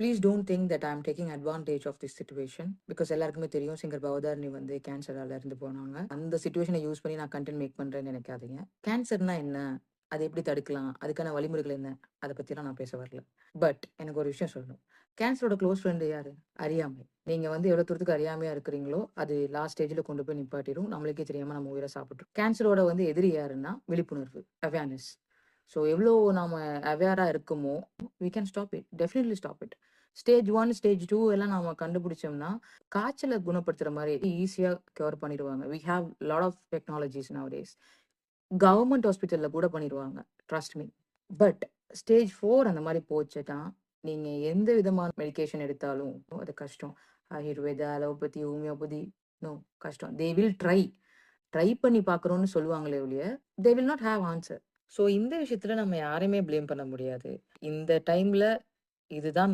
Please don't think that I am taking advantage of this situation. Because எல்லாருக்குமே தெரியும் singer Bhavadharani வந்து கேன்சரால இறந்து போனாங்க. அந்த சிச்சுவேஷனை யூஸ் பண்ணி நான் கன்டென்ட் மேக் பண்றேன்னு நினைக்காதீங்க. கேன்சர்னா என்ன? அதை எப்படி தடுக்கலாம்? அதுக்கான வழிமுறைகள் என்ன? அதை பத்திலாம் நான் பேச வரல. பட் எனக்கு ஒரு விஷயம் சொல்லணும். கேன்சரோட க்ளோஸ் ஃப்ரெண்ட் யாரு? அறியாமை. நீங்க வந்து எவ்வளவு தூரத்துக்கு அறியாமையா இருக்கிறீங்களோ அது லாஸ்ட் ஸ்டேஜ்ல கொண்டு போய் நிப்பாட்டிடும். நம்மளுக்கே தெரியாம நம்ம உயிரை சாப்பிட்டுரும். கேன்சரோட வந்து எதிரி யாருன்னா விழிப்புணர்வு, அவேர்னஸ். ஸோ எவ்வளோ நாம அவேரா இருக்குமோ we can stop it, definitely stop it. Stage 1 stage 2 எல்லாம் நாம கண்டுபிடிச்சோம்னா காய்ச்சலை குணப்படுத்துற மாதிரி ஈஸியா கியூர் பண்ணிடுவாங்க. we have lot of technologies nowadays. Government ஹாஸ்பிட்டல்ல கூட பண்ணிடுவாங்க, ட்ரஸ்ட் மீ. பட் ஸ்டேஜ் 4 அந்த மாதிரி போச்சுன்னா நீங்க எந்த விதமான மெடிகேஷன் எடுத்தாலும் அது கஷ்டம். ஆயுர்வேதா, அலோபதி, ஹோமியோபதி, நோ, கஷ்டம். தே வில் ட்ரை பண்ணி பார்க்குறோம்னு சொல்லுவாங்களே ஒழிய they will not have answer. So இந்த விஷயத்துல நம்ம யாரையுமே ப்ளேம் பண்ண முடியாது. இந்த டைம்ல இதுதான்